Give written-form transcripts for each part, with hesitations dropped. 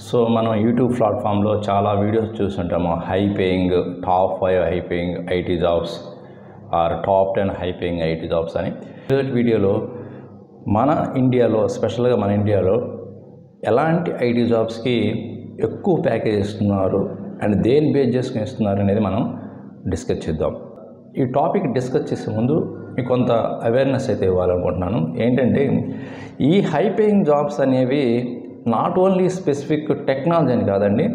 So మనం YouTube ప్లాట్ఫామ్లో చాలా వీడియోస్ చూస్తుంటాము. High paying top 5 high paying IT jobs or top 10 high paying IT jobs అని. ఈరోజు వీడియోలో మన ఇండియాలో, స్పెషల్గా మన ఇండియాలో ఎలాంటి ఐటీ జాబ్స్కి ఎక్కువ ప్యాకేజ్ ఇస్తున్నారు అండ్ దేని బేస్ చేసుకుని ఇస్తున్నారు అనేది మనం డిస్కస్ చేద్దాం. ఈ టాపిక్ డిస్కస్ చేసే ముందు మీకు కొంత అవేర్నెస్ అయితే ఇవ్వాలనుకుంటున్నాను. ఏంటంటే ఈ హై పేయింగ్ జాబ్స్ అనేవి నాట్ ఓన్లీ స్పెసిఫిక్ టెక్నాలజీ అని కాదండి,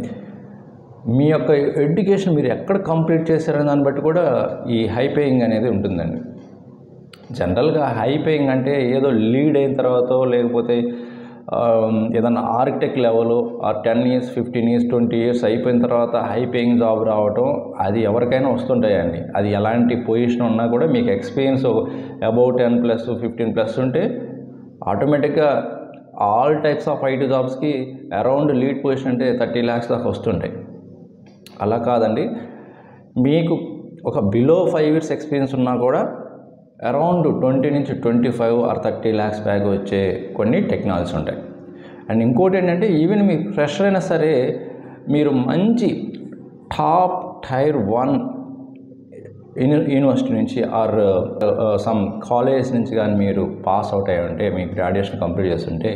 మీ యొక్క ఎడ్యుకేషన్ మీరు ఎక్కడ కంప్లీట్ చేశారనే దాన్ని బట్టి కూడా ఈ హై పేయింగ్ అనేది ఉంటుందండి. జనరల్గా హై పేయింగ్ అంటే ఏదో లీడ్ అయిన తర్వాత, లేకపోతే ఏదన్నా architect level or 10 years 15 years 20 years అయిపోయిన తర్వాత హై పేయింగ్ జాబ్ రావటం అది ఎవరికైనా వస్తుంటాయండి. అది ఎలాంటి పొజిషన్ ఉన్నా కూడా మీకు ఎక్స్పీరియన్స్ అబౌట్ 10+ 15+ ఉంటే ఆటోమేటిక్గా ఆల్ టైప్స్ ఆఫ్ ఐటీ జాబ్స్కి అరౌండ్ లీడ్ పొజిషన్ అంటే 30 lakhs దాకా వస్తుంటాయి. అలా కాదండి, మీకు ఒక బిలో 5 years ఎక్స్పీరియన్స్ ఉన్నా కూడా అరౌండ్ 20 నుంచి 25 or 30 lakhs బ్యాగ్ వచ్చే కొన్ని టెక్నాలజీస్ ఉంటాయి. అండ్ ఇంకోటి ఏంటంటే ఈవెన్ మీకు ఫ్రెషర్ అయినా సరే మీరు మంచి టాప్ టైర్ 1 యూనివర్సిటీ నుంచి ఆర్ సమ్ కాలేజ్ నుంచి కానీ మీరు పాస్ అవుట్ అయ్యి ఉంటే, మీ గ్రాడ్యుయేషన్ కంప్లీట్ చేస్తుంటే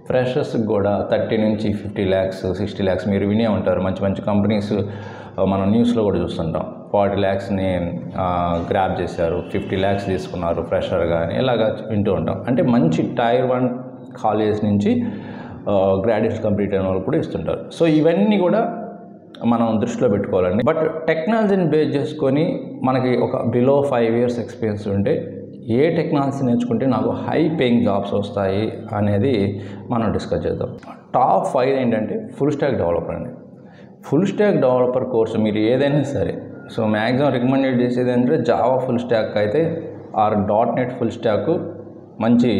ఫ్రెషర్స్కి కూడా 30 నుంచి 50 lakhs 60 lakhs మీరు వినే ఉంటారు. మంచి మంచి కంపెనీస్ మనం న్యూస్లో కూడా చూస్తుంటాం. 40 lakhsని గ్రాబ్ చేశారు, 50 lakhs తీసుకున్నారు ఫ్రెషర్ కానీ, ఇలాగా వింటూ ఉంటాం. అంటే మంచి టైర్ 1 కాలేజ్ నుంచి గ్రాడ్యుయేషన్ కంప్లీట్ అయిన వాళ్ళు కూడా ఇస్తుంటారు. సో ఇవన్నీ కూడా మనం దృష్టిలో పెట్టుకోవాలండి. బట్ టెక్నాలజీని బేస్ చేసుకొని మనకి ఒక బిలో 5 years ఎక్స్పీరియన్స్ ఉంటే ఏ టెక్నాలజీ నేర్చుకుంటే నాకు హై పేయింగ్ జాబ్స్ వస్తాయి అనేది మనం డిస్కస్ చేద్దాం. టాప్ 5 ఏంటంటే ఫుల్ స్టాక్ డెవలపర్ అండి. ఫుల్ స్టాక్ డెవలపర్ కోర్సు మీరు ఏదైనా సరే, సో మ్యాక్సిమం రికమెండెడ్ చేసేది అంటే జావా ఫుల్ స్టాక్ అయితే ఆర్ .NET ఫుల్ స్టాక్ మంచి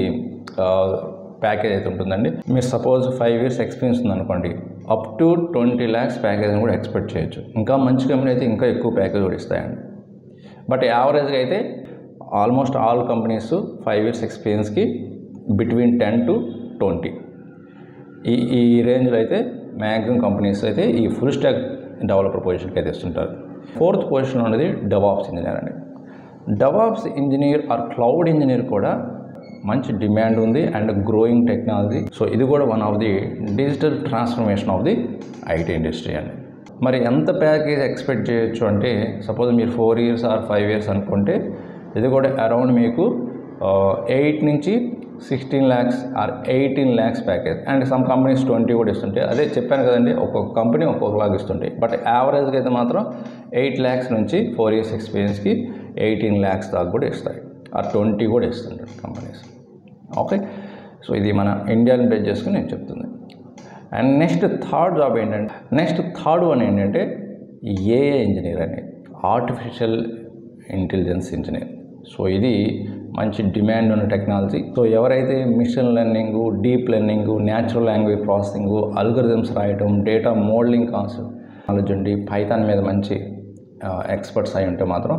ప్యాకేజ్ అయితే ఉంటుందండి. మీరు సపోజ్ 5 years ఎక్స్పీరియన్స్ ఉందనుకోండి, అప్ టు 20 lakhs ప్యాకేజ్ని కూడా ఎక్స్పెక్ట్ చేయొచ్చు. ఇంకా మంచి కంపెనీ అయితే ఇంకా ఎక్కువ ప్యాకేజ్ కూడా ఇస్తాయండి. బట్ యావరేజ్గా అయితే ఆల్మోస్ట్ ఆల్ కంపెనీస్ 5 years ఎక్స్పీరియన్స్కి బిట్వీన్ 10 to 20 ఈ రేంజ్లో అయితే మ్యాక్సిమం కంపెనీస్ అయితే ఈ ఫుల్ స్టాక్ డెవలపర్ పొజిషన్కి అయితే ఇస్తుంటారు. 4th పొజిషన్ అనేది డెవాప్స్ ఇంజనీర్ అండి. DevOps engineer or cloud engineer కూడా మంచి డిమాండ్ ఉంది అండ్ గ్రోయింగ్ టెక్నాలజీ. సో ఇది కూడా one of the digital transformation of the IT industry అండి. మరి ఎంత ప్యాకేజ్ ఎక్స్పెక్ట్ చేయొచ్చు అంటే, సపోజ్ మీరు 4 years ఆర్ 5 years అనుకుంటే ఇది కూడా అరౌండ్ మీకు 8 నుంచి 16 lakhs or 18 lakhs package. And some companies 20 కూడా ఇస్తుంటాయి. అదే చెప్పాను కదండి, ఒక్కొక్క కంపెనీ ఒక్కొక్కలాగా ఇస్తుంటాయి. బట్ యావరేజ్గా అయితే మాత్రం 8 lakhs నుంచి 4 years ఎక్స్పీరియన్స్కి 18 lakhs దాకా కూడా ఇస్తాయి, ఆర్ 20 కూడా ఇస్తుంటారు కంపెనీస్. ఓకే, సో ఇది మన ఇండియాని బేస్ చేసుకుని నేను చెప్తుంది. అండ్ నెక్స్ట్ థర్డ్ జాబ్ ఏంటంటే, థర్డ్ వన్ ఏంటంటే ఏఐ ఇంజనీర్ అండి, ఆర్టిఫిషియల్ ఇంటెలిజెన్స్ ఇంజనీర్. సో ఇది మంచి డిమాండ్ ఉన్న టెక్నాలజీ. సో ఎవరైతే machine learning, deep learning, natural language processing, algorithms రాయటం, డేటా మోడలింగ్ కాన్సెప్ట్ నాలెడ్జ్ ఉండి పైథాన్ మీద మంచి ఎక్స్పర్ట్స్ అయి ఉంటే మాత్రం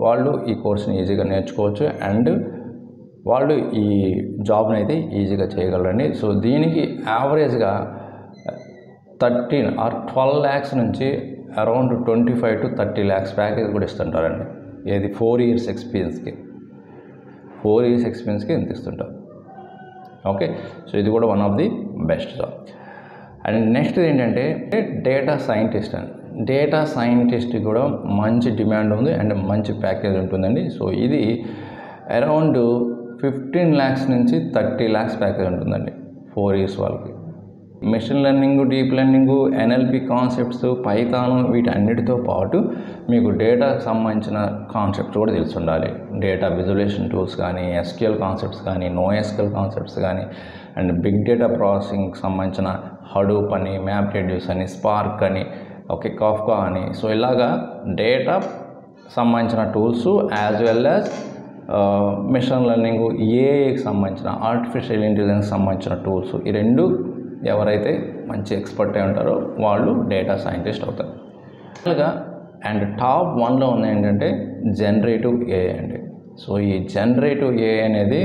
వాళ్ళు ఈ కోర్సుని ఈజీగా నేర్చుకోవచ్చు అండ్ వాళ్ళు ఈ జాబ్ని అయితే ఈజీగా చేయగలరండి. సో దీనికి యావరేజ్గా 13 or 12 lakhs నుంచి అరౌండ్ 25 to 30 lakhs ప్యాకేజ్ కూడా ఇస్తుంటారండి. ఏది 4 years ఎక్స్పీరియన్స్కి, 4 years ఎక్స్పీరియన్స్కి ఎంత ఇస్తుంటారు. ఓకే, సో ఇది కూడా one of the best job. And next ఏంటంటే డేటా సైంటిస్ట్ అండి. డేటా సైంటిస్ట్ కూడా మంచి డిమాండ్ ఉంది అండ్ మంచి ప్యాకేజ్ ఉంటుందండి. సో ఇది అరౌండ్ 15 lakhs నుంచి 30 lakhs ప్యాకేజ్ ఉంటుందండి 4 years వాళ్ళకి. Machine learning, deep learning, NLP concepts, Python వీటన్నిటితో పాటు మీకు డేటాకు సంబంధించిన కాన్సెప్ట్స్ కూడా తెలిసి ఉండాలి. డేటా విజువలైజేషన్ టూల్స్ కానీ, ఎస్క్యూఎల్ కాన్సెప్ట్స్ కానీ, NoSQL కాన్సెప్ట్స్ కానీ, అండ్ బిగ్ డేటా ప్రాసెసింగ్కి సంబంధించిన హడూప్ అని, మ్యాప్రెడ్యూస్ అని, స్పార్క్ అని, ఓకే కాఫ్కా అని. సో ఇలాగా డేటా సంబంధించిన tools as well as machine learning, ఏఐకి సంబంధించిన ఆర్టిఫిషియల్ ఇంటెలిజెన్స్ సంబంధించిన టూల్స్, ఈ రెండు ఎవరైతే మంచి ఎక్స్పర్ట్ అయి ఉంటారో వాళ్ళు డేటా సైంటిస్ట్ అవుతారు. అండ్ టాప్ 1లో ఉన్న ఏంటంటే జనరేటివ్ ఏఐ అండి. సో ఈ జనరేటివ్ ఏఐ అనేది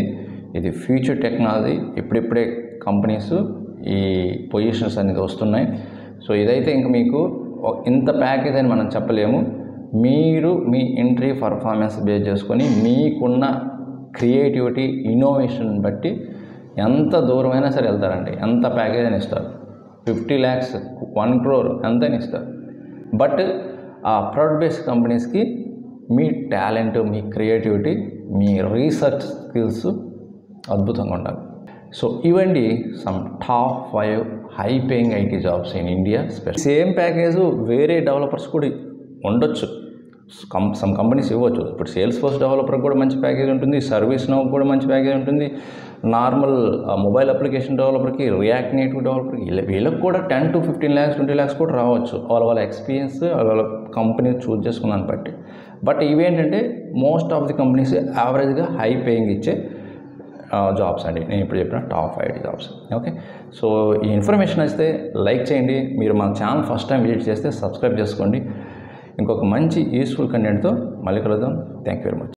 ఇది ఫ్యూచర్ టెక్నాలజీ. ఇప్పుడిప్పుడే కంపెనీస్ ఈ పొజిషన్స్ అనేది వస్తున్నాయి. సో ఇదైతే ఇంక మీకు ఇంత ప్యాకేజ్ అని మనం చెప్పలేము. మీరు మీ ఎంట్రీ పర్ఫార్మెన్స్ బేస్ చేసుకొని మీకున్న క్రియేటివిటీ ఇన్నోవేషన్ బట్టి ఎంత దూరమైనా సరే వెళ్తారండి. ఎంత ప్యాకేజ్ అని ఇస్తారు, 50 lakhs 1 crore ఎంతైనా ఇస్తారు. బట్ ఆ ప్రొడక్ట్ బేస్డ్ కంపెనీస్కి మీ టాలెంట్, మీ క్రియేటివిటీ, మీ రీసెర్చ్ స్కిల్స్ అద్భుతంగా ఉండాలి. సో ఇవండి some top 5 high paying IT jobs in India. Same package వేరే డెవలపర్స్ కూడా ఉండొచ్చు, సమ్ కంపెనీస్ ఇవ్వచ్చు. ఇప్పుడు సేల్స్ ఫోర్స్ డెవలపర్కి కూడా మంచి ప్యాకేజ్ ఉంటుంది, సర్వీస్ నౌకి కూడా మంచి ప్యాకేజ్ ఉంటుంది, నార్మల్ మొబైల్ అప్లికేషన్ డెవలపర్కి, రియాక్ట్ నేటివ్ డెవలపర్కి వీళ్ళకి కూడా 10 to 15 lakhs 20 lakhs కూడా రావచ్చు, వాళ్ళ ఎక్స్పీరియన్స్ వాళ్ళ కంపెనీ చూజ్ చేసుకున్నాను బట్టి. బట్ ఇవేంటంటే మోస్ట్ ఆఫ్ ది కంపెనీస్ యావరేజ్గా హై పేయింగ్ ఇచ్చే జాబ్స్ అండి, నేను ఇప్పుడు చెప్పిన టాప్ 5 జాబ్స్. ఓకే, సో ఈ ఇన్ఫర్మేషన్ అయితే లైక్ చేయండి. మీరు మన ఛానల్ ఫస్ట్ టైం విజిట్ చేస్తే సబ్స్క్రైబ్ చేసుకోండి. ఇంకొక మంచి యూస్ఫుల్ కంటెంట్తో మళ్ళీ కలుద్దాం. Thank you very much.